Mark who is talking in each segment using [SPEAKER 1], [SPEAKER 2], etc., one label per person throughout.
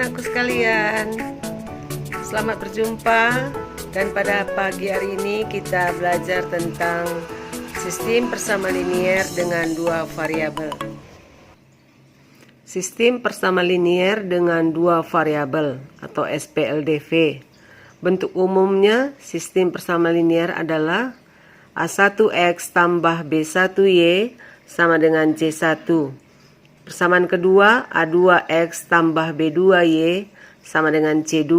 [SPEAKER 1] anak-anakku sekalian, selamat berjumpa. Dan pada pagi hari ini kita belajar tentang sistem persamaan linier dengan dua variabel. Sistem persamaan linier dengan dua variabel atau SPLDV. Bentuk umumnya sistem persamaan linier adalah A1X tambah B1Y sama dengan C1. Persamaan kedua, A2X tambah B2Y sama dengan C2.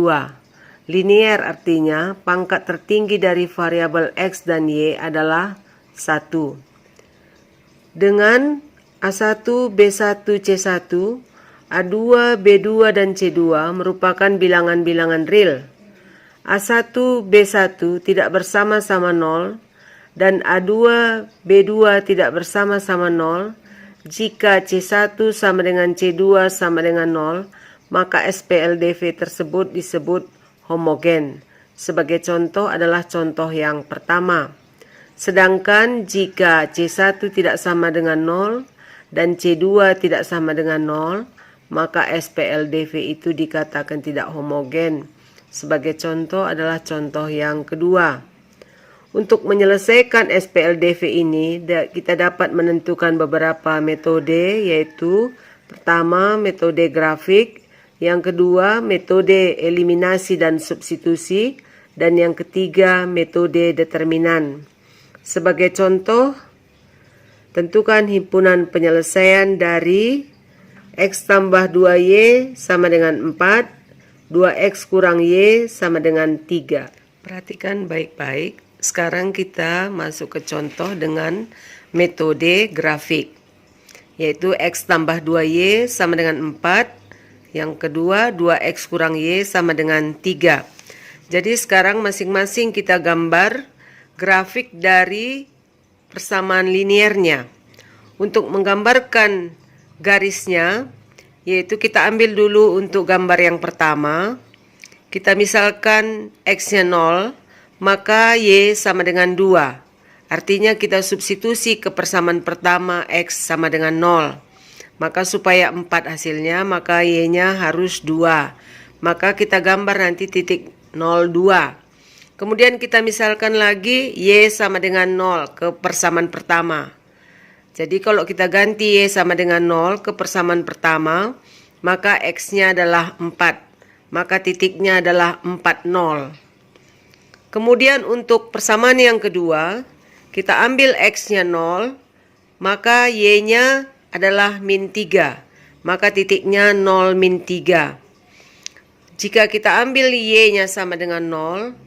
[SPEAKER 1] Linier artinya pangkat tertinggi dari variabel X dan Y adalah 1. Dengan A1, B1, C1, A2, B2, dan C2 merupakan bilangan-bilangan real. A1, B1 tidak bersama-sama 0 dan A2, B2 tidak bersama-sama 0. Jika C1 sama dengan C2 sama dengan 0, maka SPLDV tersebut disebut homogen. Sebagai contoh adalah contoh yang pertama. Sedangkan jika C1 tidak sama dengan 0 dan C2 tidak sama dengan 0, maka SPLDV itu dikatakan tidak homogen. Sebagai contoh adalah contoh yang kedua. Untuk menyelesaikan SPLDV ini, kita dapat menentukan beberapa metode, yaitu pertama metode grafik, yang kedua metode eliminasi dan substitusi, dan yang ketiga metode determinan. Sebagai contoh, tentukan himpunan penyelesaian dari X tambah 2Y sama dengan 4, 2X kurang Y sama dengan 3. Perhatikan baik-baik. Sekarang kita masuk ke contoh dengan metode grafik, yaitu X tambah 2Y sama dengan 4. Yang kedua, 2X kurang Y sama dengan 3. Jadi sekarang masing-masing kita gambar grafik dari persamaan liniernya. Untuk menggambarkan garisnya, yaitu kita ambil dulu untuk gambar yang pertama. Kita misalkan X-nya 0, maka Y sama dengan 2. Artinya kita substitusi ke persamaan pertama X sama dengan 0. Maka supaya 4 hasilnya, maka Y-nya harus 2. Maka kita gambar nanti titik 02. Kemudian kita misalkan lagi Y sama dengan 0 ke persamaan pertama. Jadi kalau kita ganti Y sama dengan 0 ke persamaan pertama, maka X-nya adalah 4. Maka titiknya adalah 40. Kemudian untuk persamaan yang kedua, kita ambil X-nya 0, maka Y-nya adalah min 3. Maka titiknya 0 min 3. Jika kita ambil Y-nya sama dengan 0,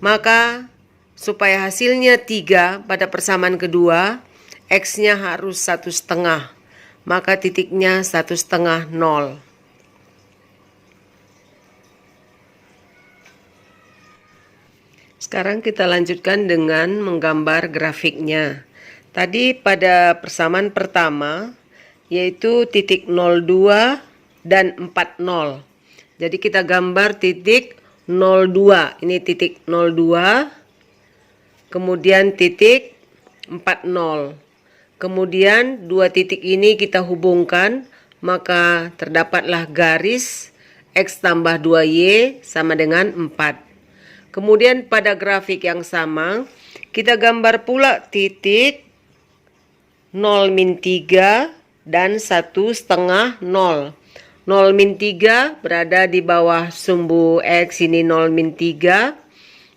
[SPEAKER 1] maka supaya hasilnya 3 pada persamaan kedua, X-nya harus 1,5. Maka titiknya 1,5, 0. Sekarang kita lanjutkan dengan menggambar grafiknya. Tadi pada persamaan pertama, yaitu titik 02 dan 40. Jadi kita gambar titik 02. Ini titik 02. Kemudian titik 40. Kemudian dua titik ini kita hubungkan, maka terdapatlah garis X tambah 2Y sama dengan 4. Kemudian pada grafik yang sama, kita gambar pula titik 0 min 3 dan 1,5 0. 0 min 3 berada di bawah sumbu X, ini 0 min 3.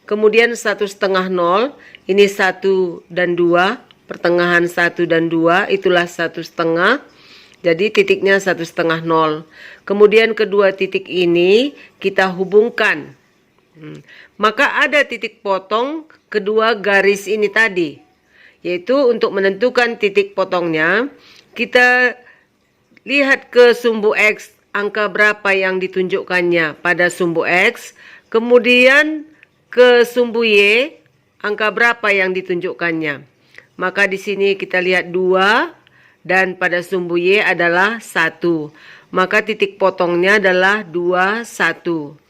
[SPEAKER 1] Kemudian 1,5 0, ini 1 dan 2, pertengahan 1 dan 2, itulah 1,5. Jadi titiknya 1,5 0. Kemudian kedua titik ini kita hubungkan. Maka ada titik potong kedua garis ini tadi, yaitu untuk menentukan titik potongnya, kita lihat ke sumbu X, angka berapa yang ditunjukkannya pada sumbu X, kemudian ke sumbu Y, angka berapa yang ditunjukkannya. Maka di sini kita lihat 2 dan pada sumbu Y adalah 1. Maka titik potongnya adalah 2, 1.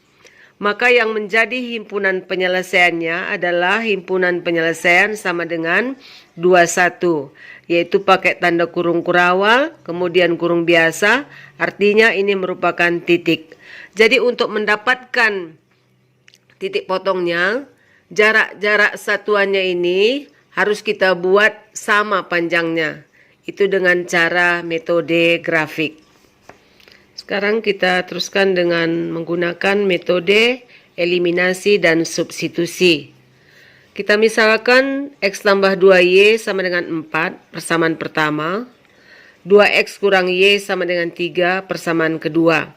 [SPEAKER 1] Maka yang menjadi himpunan penyelesaiannya adalah himpunan penyelesaian sama dengan 21, yaitu pakai tanda kurung kurawal, kemudian kurung biasa, artinya ini merupakan titik. Jadi untuk mendapatkan titik potongnya, jarak satuannya ini harus kita buat sama panjangnya. Itu dengan cara metode grafik. Sekarang kita teruskan dengan menggunakan metode eliminasi dan substitusi. Kita misalkan X tambah 2Y sama dengan 4, persamaan pertama. 2X kurang Y sama dengan 3, persamaan kedua.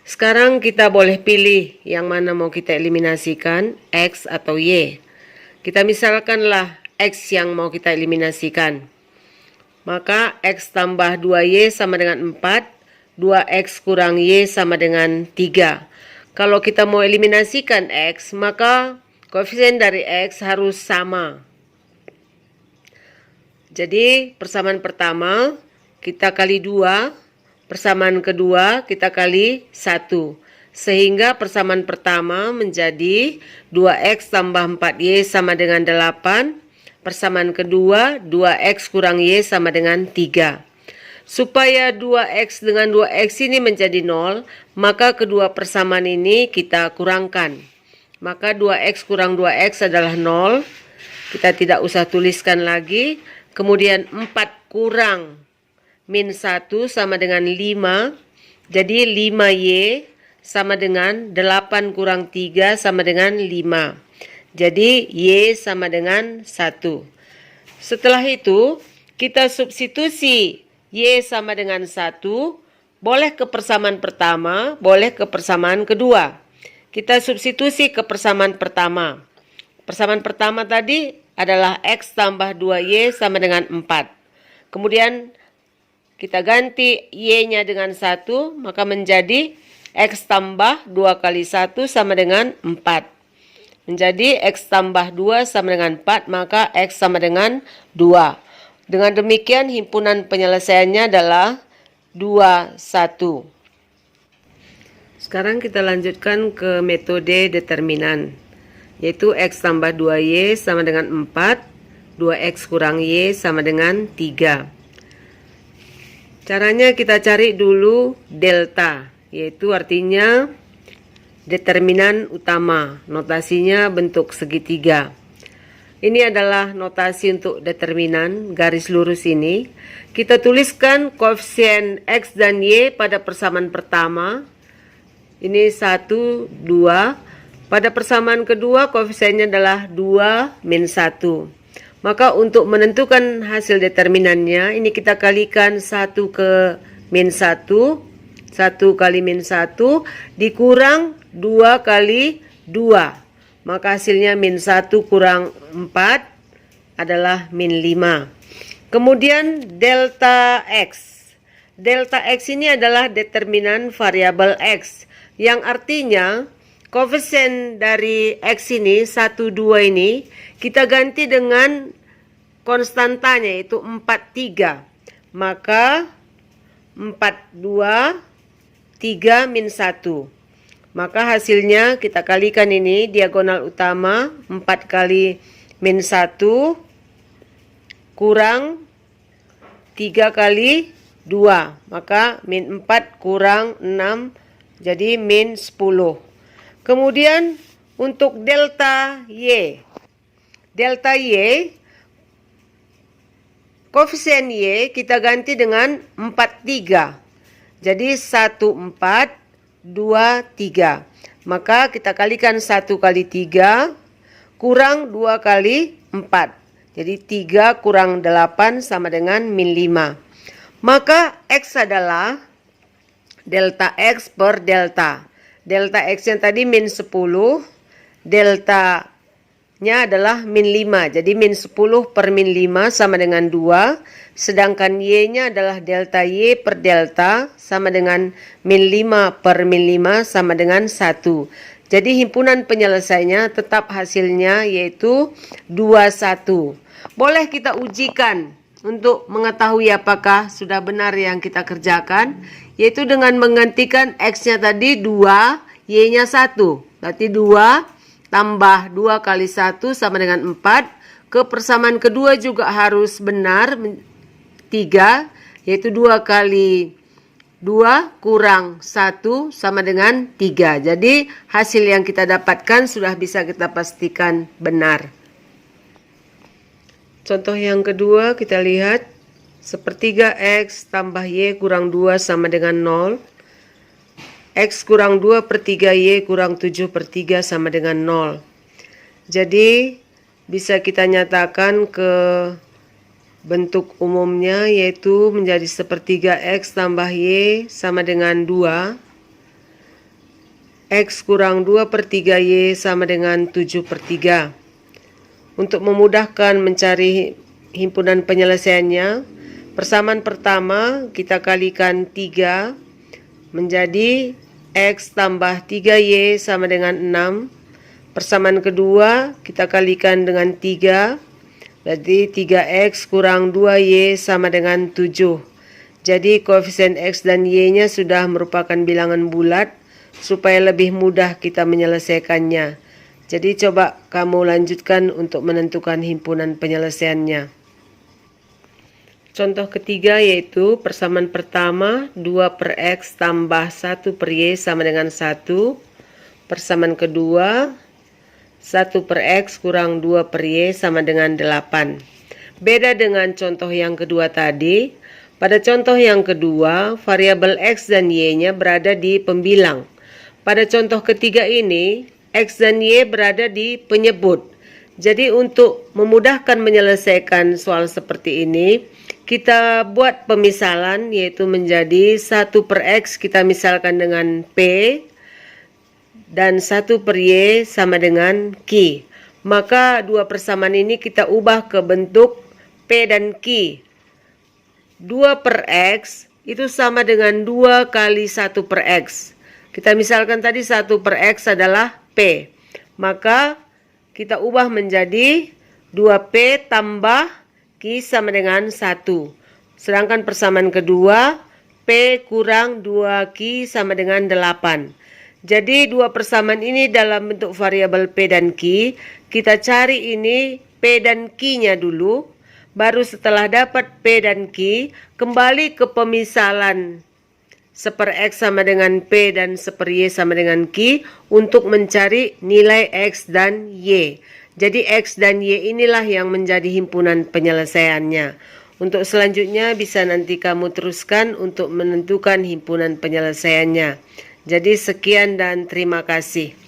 [SPEAKER 1] Sekarang kita boleh pilih yang mana mau kita eliminasikan, X atau Y. Kita misalkanlah X yang mau kita eliminasikan. Maka X tambah 2Y sama dengan 4, 2X kurang Y sama dengan 3. Kalau kita mau eliminasikan X, maka koefisien dari X harus sama. Jadi persamaan pertama kita kali 2, persamaan kedua kita kali 1. Sehingga persamaan pertama menjadi 2X tambah 4Y sama dengan 8. Persamaan kedua 2X kurang Y sama dengan 3. Supaya 2X dengan 2X ini menjadi 0, maka kedua persamaan ini kita kurangkan. Maka 2X kurang 2X adalah 0. Kita tidak usah tuliskan lagi. Kemudian 4 kurang min 1 sama dengan 5. Jadi 5Y sama dengan 8 kurang 3 sama dengan 5. Jadi Y sama dengan 1. Setelah itu kita substitusi Y sama dengan 1, boleh ke persamaan pertama, boleh ke persamaan kedua. Kita substitusi ke persamaan pertama. Persamaan pertama tadi adalah X tambah 2Y sama dengan 4. Kemudian kita ganti Y-nya dengan 1, maka menjadi X tambah 2 kali 1 sama dengan 4. Menjadi X tambah 2 sama dengan 4, maka X sama dengan 2. Dengan demikian himpunan penyelesaiannya adalah 2, 1. Sekarang kita lanjutkan ke metode determinan, yaitu X tambah 2Y sama dengan 4, 2X kurang Y sama dengan 3. Caranya kita cari dulu delta, yaitu artinya determinan utama, notasinya bentuk segitiga. Ini adalah notasi untuk determinan, garis lurus ini. Kita tuliskan koefisien X dan Y pada persamaan pertama. Ini 1, 2. Pada persamaan kedua koefisiennya adalah 2 min 1. Maka untuk menentukan hasil determinannya, ini kita kalikan 1 ke min 1. 1 kali min 1 dikurang 2 kali 2. Maka hasilnya min 1 kurang 4 adalah min 5. Kemudian delta X. Delta X ini adalah determinan variabel X. Yang artinya koefisien dari X ini, 1, 2 ini, kita ganti dengan konstantanya yaitu 4, 3. Maka 4, 2, 3 min 1. Maka hasilnya kita kalikan ini diagonal utama 4 kali min 1 kurang 3 kali 2. Maka min 4 kurang 6 jadi min 10. Kemudian untuk delta Y. Delta Y, koefisien Y kita ganti dengan 4, 3. Jadi 1, 4. 2, 3. Maka kita kalikan 1 kali 3 kurang 2 kali 4. Jadi 3 kurang 8 sama dengan min 5. Maka X adalah delta X per delta. Delta X yang tadi min 10, deltanya adalah min 5. Jadi min 10 per min 5 sama dengan 2. Sedangkan Y-nya adalah delta Y per delta sama dengan min 5 per min 5 sama dengan 1. Jadi himpunan penyelesaiannya tetap hasilnya yaitu 2, 1. Boleh kita ujikan untuk mengetahui apakah sudah benar yang kita kerjakan, yaitu dengan menggantikan X-nya tadi 2, Y-nya 1. Berarti 2 tambah 2 kali 1 sama dengan 4. Ke persamaan kedua juga harus benar, 3, yaitu 2 kali 2 kurang 1 sama dengan 3. Jadi hasil yang kita dapatkan sudah bisa kita pastikan benar. Contoh yang kedua kita lihat. Sepertiga X tambah Y kurang 2 sama dengan 0. X kurang 2 per 3 Y kurang 7 per 3 sama dengan 0. Jadi bisa kita nyatakan ke bentuk umumnya, yaitu menjadi sepertiga X tambah Y sama dengan 2. X kurang 2 per 3 Y sama dengan 7 per 3. Untuk memudahkan mencari himpunan penyelesaiannya, persamaan pertama kita kalikan 3 menjadi X tambah 3Y sama dengan 6. Persamaan kedua kita kalikan dengan 3. Berarti 3X kurang 2Y sama dengan 7. Jadi koefisien X dan Y-nya sudah merupakan bilangan bulat supaya lebih mudah kita menyelesaikannya. Jadi coba kamu lanjutkan untuk menentukan himpunan penyelesaiannya. Contoh ketiga yaitu persamaan pertama 2 per X tambah 1 per Y sama dengan 1. Persamaan kedua 1 per X kurang 2 per Y sama dengan 8. Beda dengan contoh yang kedua tadi. Pada contoh yang kedua, variabel X dan Y-nya berada di pembilang. Pada contoh ketiga ini, X dan Y berada di penyebut. Jadi untuk memudahkan menyelesaikan soal seperti ini, kita buat pemisalan yaitu menjadi 1 per X kita misalkan dengan P dan 1 per Y sama dengan Q. Maka dua persamaan ini kita ubah ke bentuk P dan Q. 2 per X itu sama dengan 2 kali 1 per X. Kita misalkan tadi 1 per X adalah P. Maka kita ubah menjadi 2P tambah Q sama dengan 1. Sedangkan persamaan kedua, P kurang 2Q sama dengan 8. Jadi dua persamaan ini dalam bentuk variabel P dan Q. Kita cari ini P dan Q-nya dulu. Baru setelah dapat P dan Q, kembali ke pemisalan 1 per X sama dengan P dan 1 per Y sama dengan Q untuk mencari nilai X dan Y. Jadi X dan Y inilah yang menjadi himpunan penyelesaiannya. Untuk selanjutnya bisa nanti kamu teruskan untuk menentukan himpunan penyelesaiannya. Jadi sekian dan terima kasih.